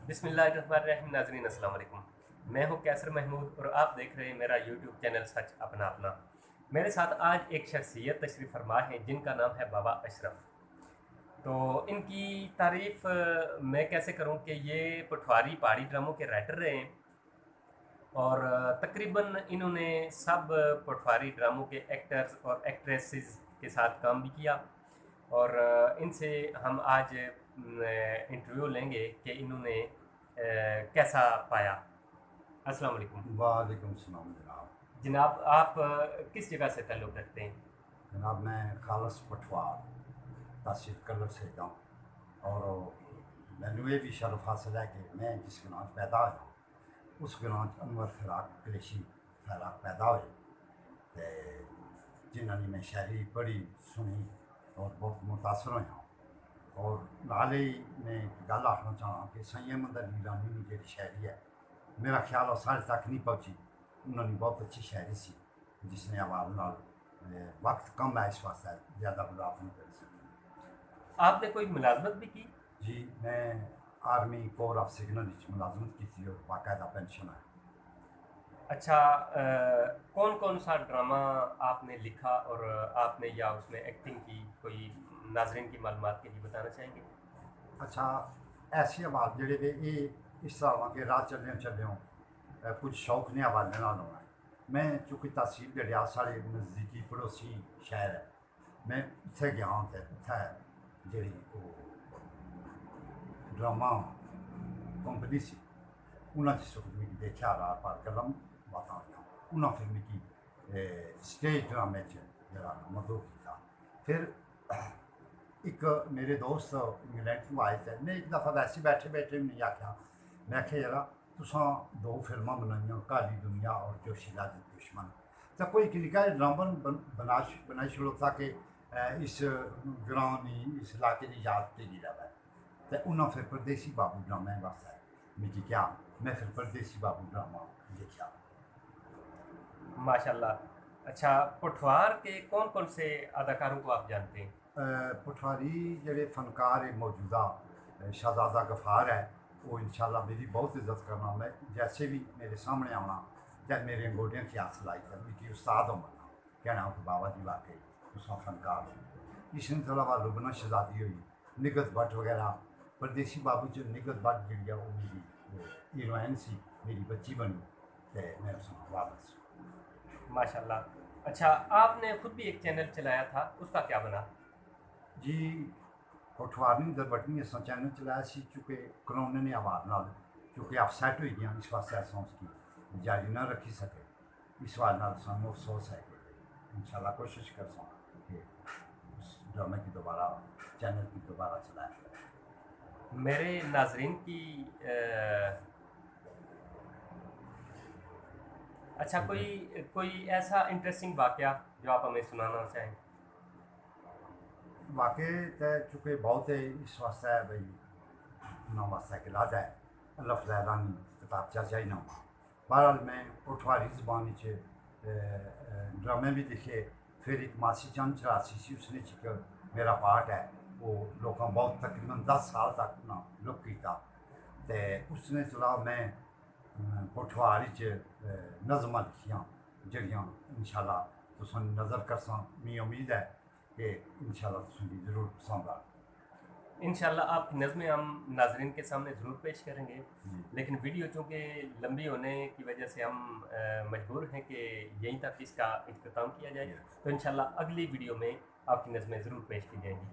बिस्मिल्लाहिर्रहमानिर्रहीम। नाज़रीन अस्सलाम वालेकुम। मैं हूँ कैसर महमूद और आप देख रहे हैं मेरा यूट्यूब चैनल सच अपना अपना। मेरे साथ आज एक शख्सियत तशरीफ़ फरमा है जिनका नाम है बाबा अशरफ। तो इनकी तारीफ़ मैं कैसे करूँ कि ये पटवारी पहाड़ी ड्रामों के राइटर रहे हैं और तकरीबन इन्होंने सब पटवारी ड्रामों के एक्टर्स और एक्ट्रेसेस के साथ काम भी किया और इनसे हम आज इंटरव्यू लेंगे कि इन्होंने कैसा पाया। अस्सलाम वालेकुम वालेकुम सलाम जनाब। जनाब, आप किस जगह से ताल्लुक़ रखते हैं? जनाब मैं खालस पटवार तहसील कलर से जाऊँ और मैनू ये भी शरफ हासिल है कि मैं जिस ग्रां पैदा होया उस ग्रां अनवर फिराक कलेशी फिराक पैदा होए ते जिन्हों ने मैं शायरी पढ़ी सुनी और बहुत मुतासर होया। और नाले ही मैं एक गल आखना चाहां कि संयम अहमद लीलानी की जी शायरी है मेरा ख्याल और साढ़े तक नहीं पहुँची। उन्होंने बहुत अच्छी शायरी सी जिसने आवाज़ नाल वक्त कम है इस वास्ते ज़्यादा बुलाफ नहीं कर सकती। आपने कोई मुलाजमत भी की? जी मैं आर्मी कोर ऑफ सिग्नल मुलाजमत की थी और बाकायदा पेंशन है। अच्छा, कौन कौन सा ड्रामा आपने लिखा और आपने या उसमें एक्टिंग की, कोई नाजरीन की मालूमात के लिए बताना चाहेंगे? अच्छा ऐसी आवाज़ जड़े वे ये इस तरह वा कि राह चलियों चलियों कुछ शौक ने हवाले नाल होना है। मैं चूँकि तहसील गढ़िया साढ़े नज़दीकी पड़ोसी शहर है, मैं उत्थे गया हूँ तो उत्थे जी ड्रामा कंपनी सी उन्हें जिस वक्त मिगी देखा राह पार कलम बातां होइयां उन्हें फिर मिगी स्टेज ड्रामे जरा मदो किया। फिर एक मेरे दोस्त इंग्लैंड तो आए थे, मैं एक दफ़ा वैसे बैठे बैठे नहीं आख्या मैं आख्या यार तुसां दो फिल्मां बनाइयां काली दुनिया और जोशीला दी दुश्मन तो कोई एक निक्का ड्रामा बनाई छोड़ो ताकि इस ग्रां दी इस इलाके की याद तेरी रहे। तो उन्हें फिर परदेसी बाबू ड्रामे वास्ते मिगी क्या मैं फिर परदेसी बाबू ड्रामा लिखा। माशाल्लाह। अच्छा, पठवार के कौन कौन से अदाकारों को आप जानते हैं? पठवारी जड़े फनकार मौजूदा शहजादा गफार है वो इंशाल्लाह मेरी बहुत इज्जत करना। मैं जैसे भी मेरे सामने आना चाहे मेरे गोडियां की हाथ लाई कर मिगी उस्ताद हो मना कहना कि बाबा जी वाकई तुस फनकार हो। इस अलावा लुबना शहजादी हुई निगत भट्ट वगैरह परदेसी बाबू च निगत भट्ट जी वो मेरी हीरोइन सी मेरी बच्ची बनी तो मैं उसमें वापस। माशाल्लाह। अच्छा, आपने खुद भी एक चैनल चलाया था, उसका क्या बना? जी पठवारनी दरबटनी असा चैनल चलाया सी चूँकि करोने ने आवाज़ नाल चूँकि अपसैट हो गया इस वास्ते असा उसकी जारी ना रखी सके। इस बात नाल सानू अफसोस है कि इंशाल्लाह कोशिश कर कि उस ड्रामे की दोबारा चैनल की दोबारा चलाया जाए। मेरे नाजरीन की अच्छा, कोई कोई ऐसा इंटरेस्टिंग वाक़या जो आप हमें सुनाना चाहें? वाकई तो चूँकि बहुत है इस वास्ते है भाई उन्होंने वास्ते कि लादा है लफ्ज़ रानी किताब चाहिए ना। बहरहाल मैं पठवारी जबान ड्रामे भी लिखे। फिर एक मासी चंद चरासी सी उसने एक मेरा पार्ट है वो लोगों बहुत तकरीबन 10 साल तक ना लुक किया तो उसने चला मैं पठवारी नज़मां लिखियां जड़ियाँ इंशाल्लाह तुसां नज़र करसां। मी उम्मीद है कि इंशाल्लाह तुसेंगी ज़रूर पसंद आ। इंशाल्लाह आपकी नज़में हम नाजरीन के सामने ज़रूर पेश करेंगे, जी लेकिन वीडियो चूँकि लंबी होने की वजह से हम मजबूर हैं कि यहीं तक इसका इख्तिताम किया जाए। यस तो इंशाल्लाह अगली वीडियो में आपकी नज़में ज़रूर पेश की जाएंगी।